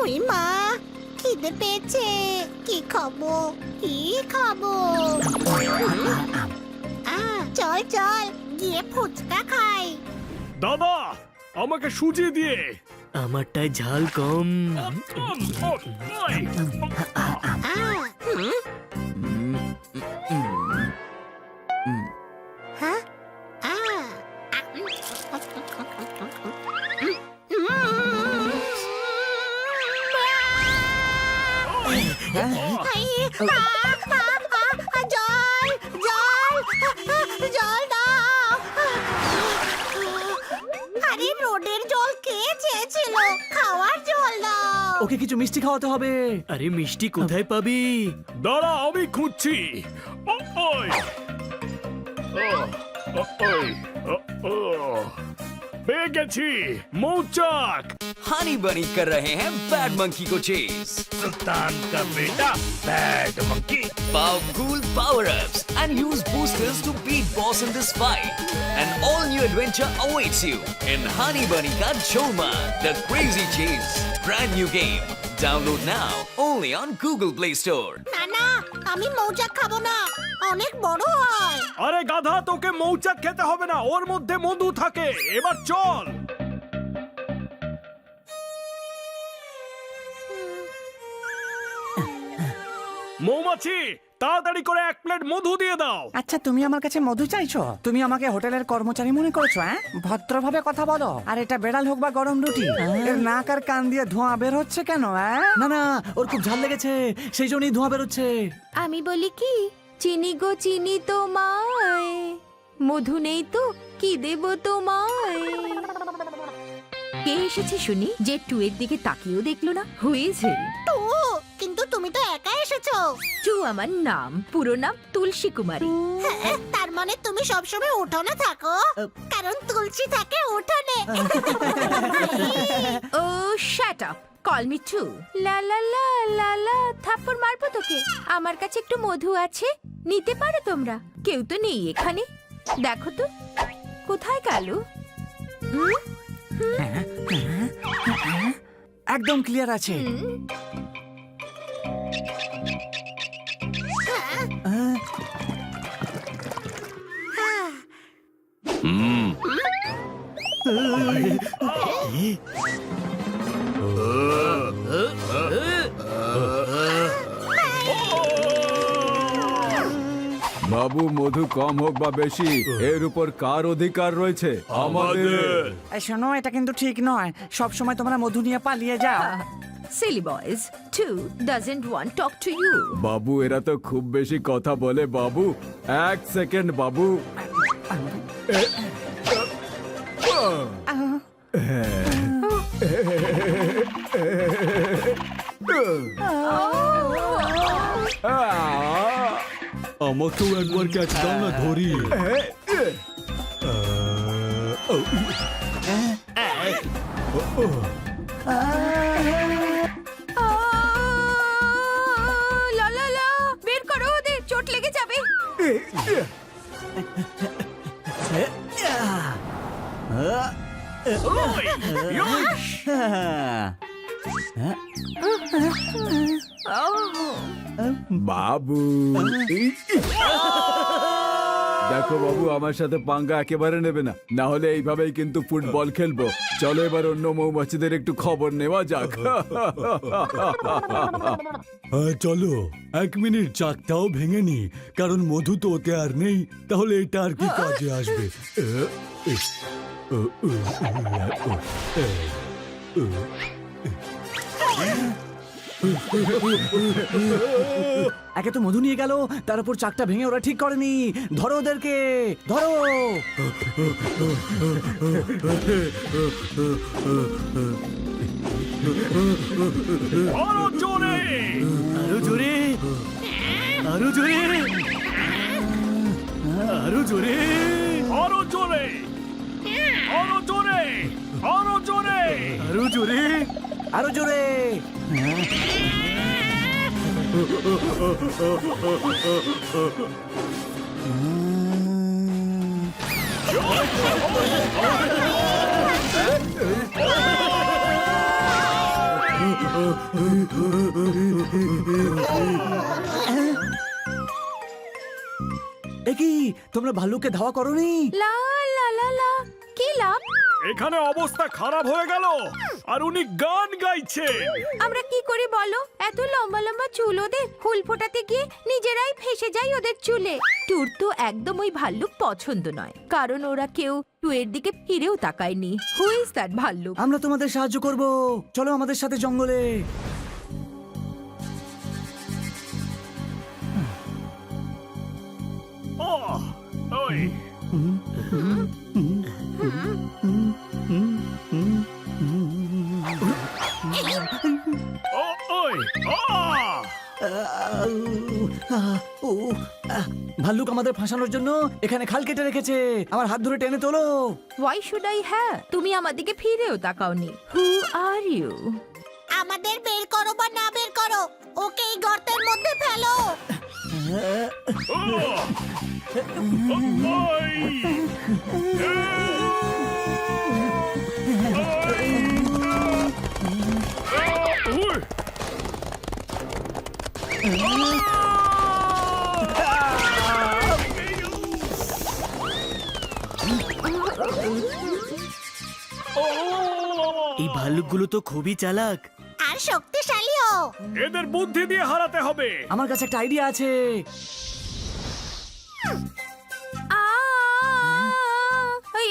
ওই মা, খিদে পেয়েছে। কি খাবো, কি খাবো? চল চল, গিয়ে ফুচকা খাই। দাদা, আমাকে সুজি দিয়ে। আমারটায় ঝাল কম। হ্যাঁ? জল দাও। আরে রোডের জল কে চেয়েছিল? খাওয়ার জল দাও। ওকে কিছু মিষ্টি খাওয়াতে হবে। আরে মিষ্টি কোথায় পাবি? দাঁড়া, আমি খুঁজছি। ওই পেয়ে গেছি, মৌচাক। हनी बनी कर रहे हैं बैड मंकी को चेज। सुल्तान का बेटा bad monkey. Powerful power-ups and use boosters to beat boss in this fight. An all-new adventure awaits you in Honey Bunny Ka Choma, the Crazy Chase. Brand new game. Download now only on Google Play Store. না না, আমি মৌচাক খাবো না, অনেক বড় হয়। আরে গাধা, তোকে মৌচাক খেতে হবে না, ওর মধ্যে মধু থাকে। এবার চল। মৌমাছি, তাড়াতাড়ি করে 1 প্লেট মধু দিয়ে দাও। আচ্ছা, তুমি আমার কাছে মধু চাইছো? তুমি আমাকে হোটেলের কর্মচারী মনে করেছো? হ্যাঁ, ভদ্রভাবে কথা বলো। আর এটা বেড়াল হোক বা গরম রুটি, এর নাক আর কান দিয়ে ধোঁয়া বের হচ্ছে কেন? না না, ওর খুব ঝাল লেগেছে, সেই জন্যই ধোঁয়া বেরোচ্ছে। আমি বলি কি, চিনি গো চিনি তোমায়, মধু নেই তো কি দেব তোমায়। কে এসেছে শুনি, যে টু এর দিকে তাকিয়েও দেখলো না? হয়েছে তো কিন্তু তুমি তো একা এসেছো। টু আমার নাম, পুরো নাম তুলসী কুমারী। তার মানে তুমি সবসময় উঠোনে থাকো, কারণ তুলসী থাকে উঠোনে। Oh shut up, call me too. লা লা লা লা লা, থাপ্পড় মারবো তোকে। আমার কাছে একটু মধু আছে, নিতে পারো তোমরা? কেউ তো নেই এখানে, দেখো তো কোথায় গেল? একদম ক্লিয়ার আছে। বাবু, মধু কম হোক বা বেশি, এর উপর কার অধিকার রয়েছে? আমাদের। এই শোনো, এটা কিন্তু ঠিক নয়। সব সময় তোমরা মধু নিয়ে পালিয়ে যাও। Silly boys, two doesn't want talk to you. বাবু, এরা তো খুব বেশি কথা বলে। বাবু, 1 সেকেন্ড বাবু। আমাকেও একবার ক্যাচ দাও না, ধরি। লা লা লা, বের করো ওদের, চোট লেগে যাবে। বাবু, দেখো বাবু, আমার সাথে পাঙ্গা একেবারে নেবে না, না হলে এইভাবেই কিন্তু ফুটবল খেলবো। চলো এবার অন্য মৌমাছিদের একটু খবর নেওয়া যাক। হ্যাঁ চলো, 1 মিনিট চাকটাও ভেঙে নি, কারণ মধু তো ওতে আর নেই। তাহলে এটা আর কি কাজে আসবে? একে তো মধু নিয়ে গেল, তার উপর চাকটা ভেঙে ওরা ঠিক করেনি। ধরো ওদেরকে, ধরো। আরো জোরে, আরো জোরে, আরো জোরে, আরো জোরে, আরো জোরে, আরো জোরে, আরো জোরে, আরো জোরে, আরো জোরে। এ কি তোমরা ভাল্লুককে ধাওয়া করোনি? লা লা লা লা কি লাভ? এখানে অবস্থা খারাপ হয়ে গেল আর উনি গান গাইছেন। আমরা কি করে বলো? এত লম্বা লম্বা চুল ওদের, ফুল ফোটাতে গিয়ে নিজেরাই ফেসে যায় ওদের চুলে। টুর তো একদম ওই ভাল্লুক পছন্দ নয়, কারণ ওরা কেউ টুয়ের দিকে ফিরেও তাকায়নি। হু ইজ দ্যাট ভাল্লুক? আমরা তোমাদের সাহায্য করব, চলো আমাদের সাথে জঙ্গলে। ওই ওই ভাল্লুক আমাদের ফাঁসানোর জন্য এখানে খাল কেটে রেখেছে। আমার হাত ধরে টেনে তোলো। Why should I have? তুমি আমার দিকে ফিরেও তাকাওনি। হু আর ইউ? আমাদের বের করো বা না বের করো, ওকে এই গর্তের মধ্যে ফেলো। এই ভাল্লুকগুলো তো খুবই চালাক। আর শক্তিশালীও। এদের বুদ্ধি দিয়ে হারাতে হবে। আমার কাছে একটা আইডিয়া আছে।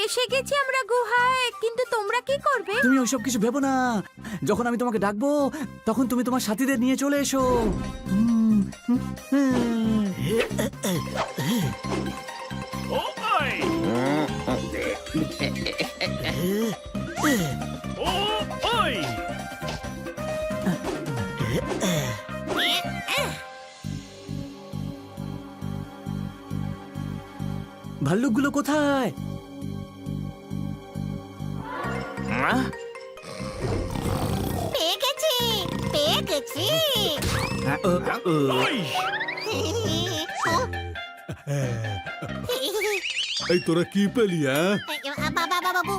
এসে গেছি আমরা গুহায়, কিন্তু তোমরা কি করবে? তুমি ওইসব কিছু ভেবো না। যখন আমি তোমাকে ডাকবো তখন তুমি তোমার সাথীদের নিয়ে চলে এসো। ওই ওই ভাল্লুকগুলো কোথায়? পেয়ে গেছি, পেয়ে গেছি। ওই এই তোরা কি পেলি? হ্যাঁ, বাবা বাবু,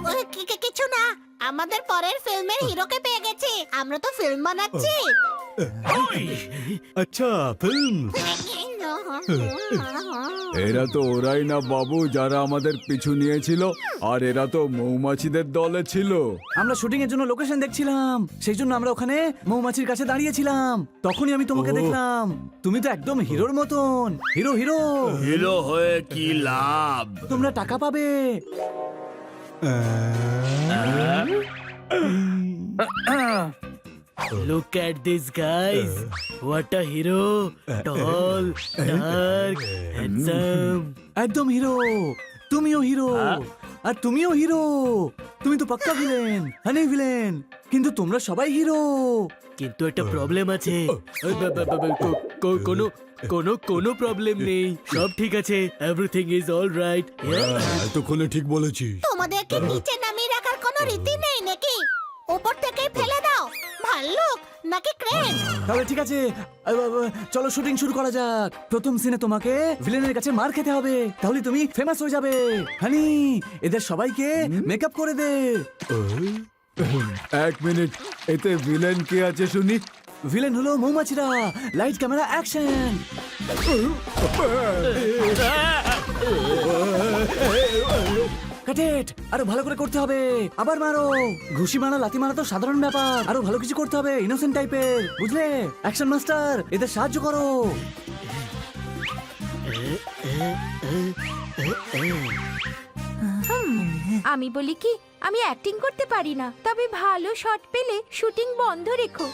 কিছু না, আমাদের পরের ফিল্মের হিরোকে পেয়ে গেছি। আমরা তো ফিল্ম বানাচ্ছি। আচ্ছা ফিল্ম। এরা তো ওরাই না বাবু যারা আমাদের পিছু নিয়েছিল, আর এরা তো মৌমাছিদের দলে ছিল। আমরা শুটিং এর জন্য লোকেশন দেখছিলাম, সেই জন্য আমরা ওখানে মৌমাছির কাছে দাঁড়িয়েছিলাম। তখনই আমি তোমাকে দেখলাম। তুমি তো একদম হিরোর মতন। হিরো হিরো হিরো হয়ে কি লাভ? তোমরা টাকা পাবে। Look at this guys. What a hero. Tall, dark, handsome. একদম হিরো। তুমিও হিরো, আর তুমিও হিরো। তুমি তো পাক্কা ভিলেন, হানি ভিলেন, কিন্তু তোমরা সবাই হিরো। কিন্তু একটা প্রবলেম আছে। কোনো কোনো কোনো প্রবলেম নেই, সব ঠিক আছে। Everything is all right. এতক্ষণে ঠিক বলেছিস। তোমাদেরকে নিচে নামিয়ে রাখার কোনো রীতি নেই নাকি? উপর থেকে ফেলে দাও। ভাল্লুক নাকি ক্রেন? তাহলে ঠিক আছে, চলো শুটিং শুরু করা যাক। প্রথম সিনে তোমাকে ভিলেনের কাছে মার খেতে হবে, তাহলে তুমি ফেমাস হয়ে যাবে। হানি, এদের সবাইকে মেকআপ করে দে। এক মিনিট, এতে ভিলেন কে আছে শুনি? ভিলেন হলো মৌমাছিরা। Light camera action. কাটেট, আরো ভালো করে করতে হবে। আবার মারো। ঘুষি মারা, লাথি মারা তো সাধারণ ব্যাপার, আরো ভালো কিছু করতে হবে, ইনোসেন্ট টাইপের, বুঝলে? অ্যাকশন মাস্টার, এদের সাহায্য করো। আমি বলি কি, আমি অ্যাক্টিং করতে পারি না, তবে ভালো শট পেলে শুটিং বন্ধ রেখো।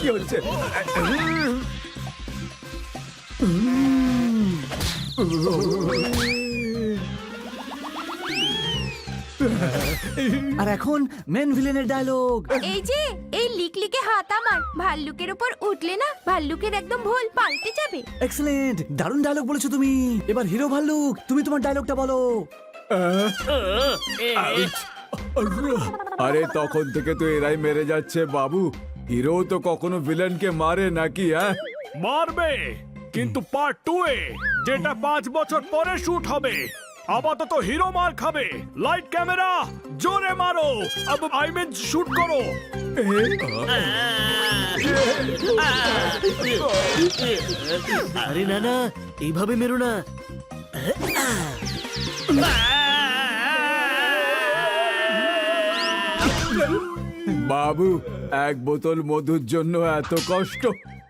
কি হচ্ছে? আর এখন মেন ভিলেনের ডায়লগ। এই যে, এই লিকলিকে হাত আমার ভাল্লুকের উপর উঠলে না, ভাল্লুকের একদম ভুল পাল্টে যাবে। এক্সেলেন্ট, দারুণ ডায়লগ বলেছো তুমি। এবার হিরো ভাল্লুক, তুমি তোমার ডায়লগটা বলো। আরে তখন থেকে তো এরাই মেরে যাচ্ছে বাবু। হিরো তো কখনো ভিলেনকে মারে নাকি? হ্যাঁ, মারবে, কিন্তু পার্ট 2 এ যেটা 5 বছর পরে শুট হবে আপাতত হিরো মার খাবে লাইট ক্যামেরা জোরে মারো अब आई में শুট করো আরে না না এইভাবে মেরো না। বাবু এক বোতল মধুর জন্য এত কষ্ট,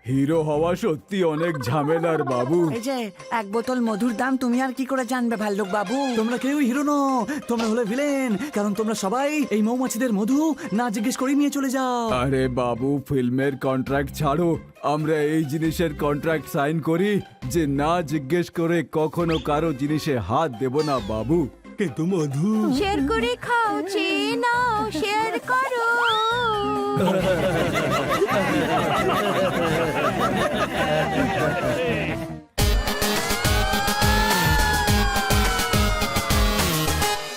হিরো হওয়া সত্যি অনেক ঝামেলার বাবু। এই যে এক বোতল মধুর দাম তুমি আর কি করে জানবে ভাল্লুক বাবু? তোমরা কেউ হিরো নও, তোমরা হলে ভিলেন, কারণ তোমরা সবাই এই মৌমাছিদের মধু না জিজ্ঞেস করে নিয়ে চলে যাও। আরে বাবু ফিল্মের কন্ট্রাক্ট ছাড়ো, আমরা এই জিনিসের কন্ট্রাক্ট সাইন করি যে না জিজ্ঞেস করে কখনো কারো জিনিসে হাত দেব না বাবু। কিন্তু মধু শেয়ার করে খাও, চেয়ে নাও, শেয়ার করো।